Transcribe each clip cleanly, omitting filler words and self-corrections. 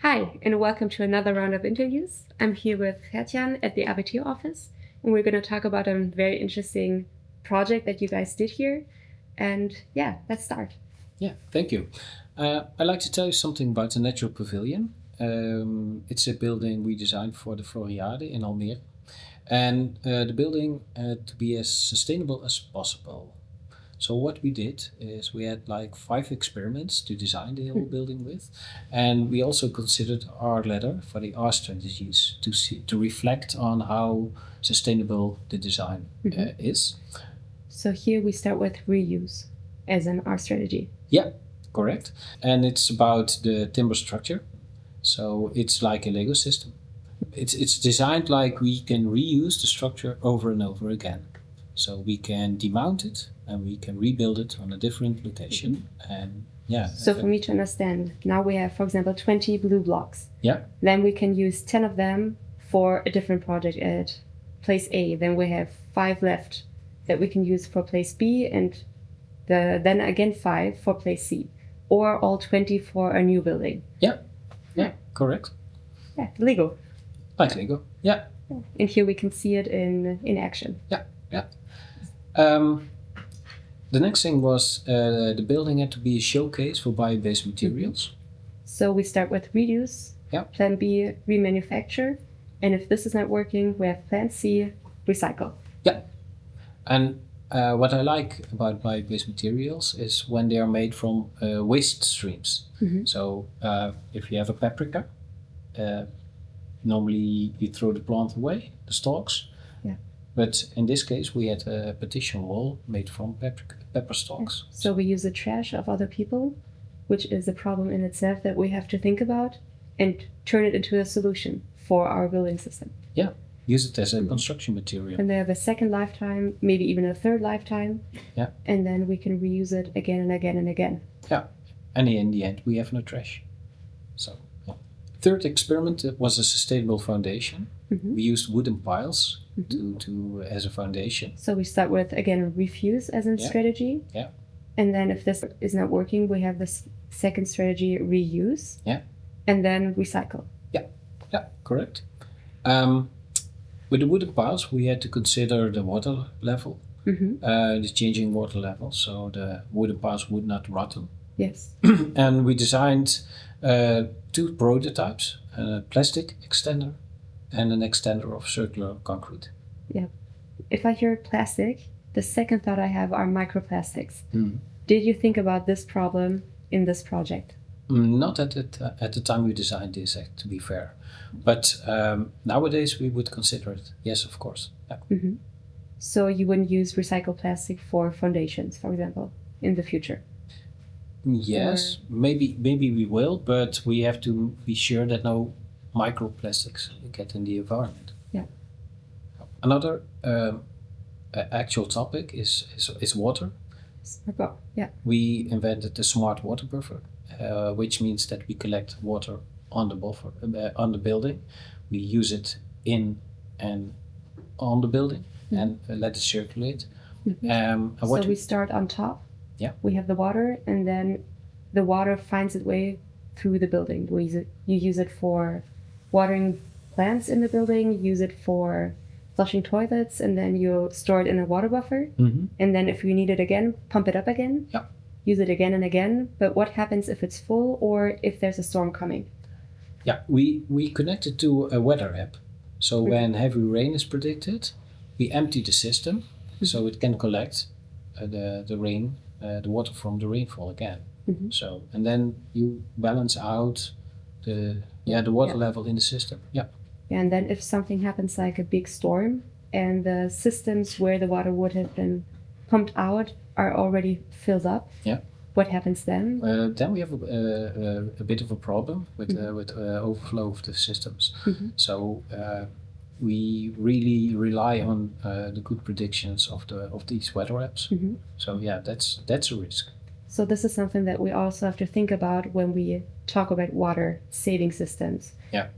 Hi, and welcome to another round of interviews. I'm here with Gertjan at the ABT office, and we're going to talk about a very interesting project that you guys did here. And yeah, let's start. Yeah, thank you. I'd like to tell you something about the Natural Pavilion. It's a building we designed for the Floriade in Almere. And the building to be as sustainable as possible. So what we did is we had like 5 experiments to design the whole building with, and we also considered our ladder for the R strategies to reflect on how sustainable the design is. So here we start with reuse as an R strategy. Yeah, correct. And it's about the timber structure. So it's like a Lego system. It's designed like we can reuse the structure over and over again. So we can demount it and we can rebuild it on a different location. And yeah. So for me to understand, now we have, for example, 20 blue blocks. Yeah. Then we can use 10 of them for a different project at place A. Then we have 5 left that we can use for place B, and then again 5 for place C, or all 20 for a new building. Yeah, correct. Yeah, Lego. Like Lego, yeah. And here we can see it in action. Yeah. The next thing was the building had to be a showcase for bio-based materials. So we start with reduce. Yeah. Plan B, remanufacture. And if this is not working, we have plan C, recycle. Yeah. And what I like about bio-based materials is when they are made from waste streams. So if you have a paprika, normally you throw the plant away, the stalks. Yeah. But in this case, we had a partition wall made from pepper stalks. So we use the trash of other people, which is a problem in itself that we have to think about and turn it into a solution for our building system. Yeah, use it as a construction material. And they have a second lifetime, maybe even a third lifetime. Yeah. And then we can reuse it again and again and again. Yeah, and in the end, we have no trash. So, yeah. Third experiment was a sustainable foundation. We used wooden piles to as a foundation. So we start with, again, refuse as a strategy. Yeah. And then if this is not working, we have this second strategy, reuse. Yeah. And then recycle. Yeah, correct. With the wooden piles, we had to consider the water level, the changing water level, so the wooden piles would not rotten. Yes. And we designed 2 prototypes, a plastic extender and an extender of circular concrete. Yeah. If I hear plastic, the second thought I have are microplastics. Did you think about this problem in this project? Not at the time we designed this, to be fair. But nowadays we would consider it. Yes, of course. Yeah. So you wouldn't use recycled plastic for foundations, for example, in the future? Yes, maybe we will, but we have to be sure that no microplastics get in the environment. Yeah. Another actual topic is water. Yeah. We invented the smart water buffer, which means that we collect water on the buffer on the building. We use it in and on the building and let it circulate. So we start on top. Yeah. We have the water, and then the water finds its way through the building. You use it for watering plants in the building, use it for flushing toilets, and then you store it in a water buffer. And then if you need it again, pump it up again. Yeah. Use it again and again. But what happens if it's full or if there's a storm coming? Yeah, we connected to a weather app. So when heavy rain is predicted, we empty the system so it can collect the rain, the water from the rainfall again. So, and then you balance out the water level in the system. Yeah. And then if something happens like a big storm and the systems where the water would have been pumped out are already filled up, what happens then? Then we have a bit of a problem with overflow of the systems. So we really rely on the good predictions of these weather apps. So yeah, that's a risk. So this is something that we also have to think about when we talk about water saving systems. Yeah.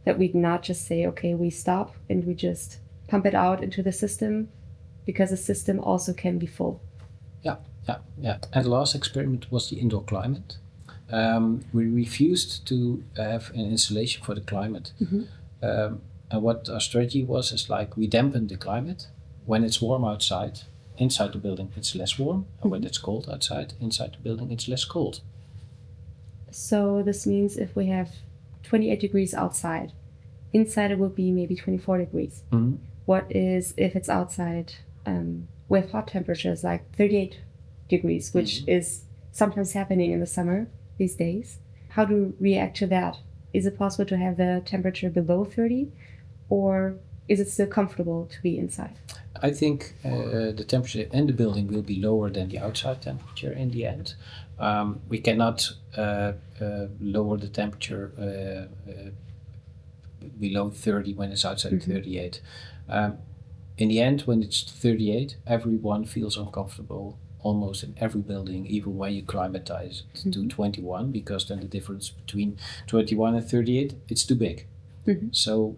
That we not just say, okay, we stop and we just pump it out into the system, because the system also can be full. Yeah. And the last experiment was the indoor climate. we refused to have an installation for the climate. And what our strategy was is like we dampen the climate. When it's warm outside, inside the building it's less warm. And when it's cold outside, inside the building it's less cold. So this means if we have 28 degrees outside, inside it will be maybe 24 degrees. What is if it's outside with hot temperatures like 38 degrees, which is sometimes happening in the summer these days? How to react to that? Is it possible to have the temperature below 30, or is it still comfortable to be inside? I think the temperature in the building will be lower than the outside temperature in the end. We cannot lower the temperature below 30 when it's outside 38. In the end, when it's 38, everyone feels uncomfortable almost in every building, even when you climatize it to 21, because then the difference between 21 and 38, it's too big. So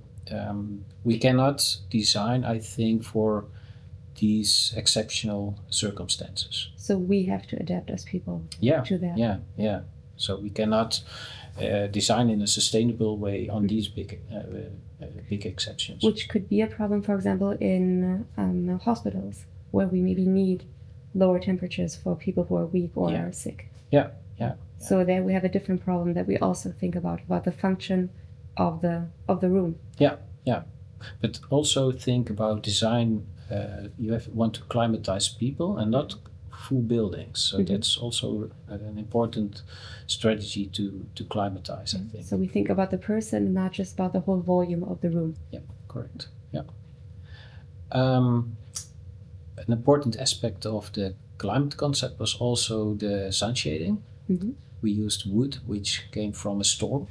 we cannot design, I think, for these exceptional circumstances. So we have to adapt as people to that. Yeah. So we cannot design in a sustainable way on these big exceptions. Which could be a problem, for example, in hospitals, where we maybe need lower temperatures for people who are weak or are sick. Yeah. So there we have a different problem that we also think about the function of the room. Yeah. But also think about design. You want to climatize people and not full buildings. So that's also an important strategy to climatize, I think. So we think about the person, not just about the whole volume of the room. Yeah, correct. Yeah. An important aspect of the climate concept was also the sun shading. We used wood, which came from a storm,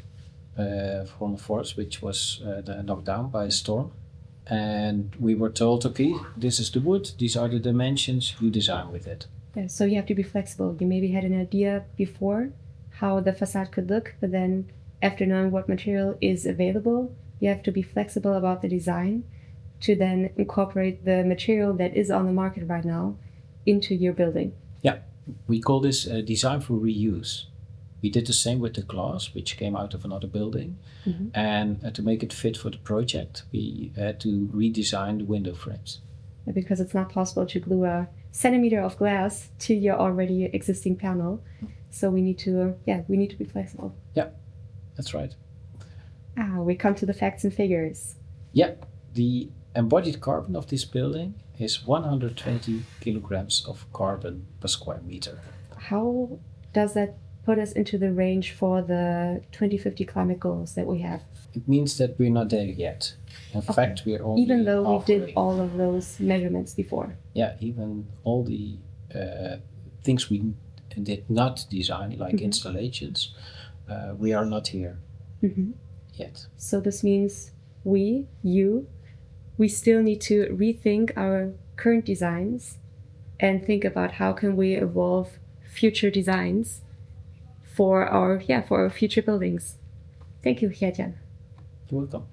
from a forest which was knocked down by a storm. And we were told, okay, this is the wood, these are the dimensions, you design with it. Yeah, so you have to be flexible. You maybe had an idea before how the facade could look, but then after knowing what material is available, you have to be flexible about the design to then incorporate the material that is on the market right now into your building. Yeah, we call this design for reuse. We did the same with the glass, which came out of another building. And to make it fit for the project, we had to redesign the window frames. Because it's not possible to glue a centimeter of glass to your already existing panel. So we need to be flexible. Yeah, that's right. We come to the facts and figures. Yeah, the embodied carbon of this building is 120 kilograms of carbon per square meter. How does that put us into the range for the 2050 climate goals that we have? It means that we're not there yet. In fact, we're only even though halfway. we did all of those measurements before. Yeah, even all the things we did not design, like installations, we are not here yet. So this means we still need to rethink our current designs and think about how can we evolve future designs for our future buildings. Thank you, Gert-Jan. You're welcome.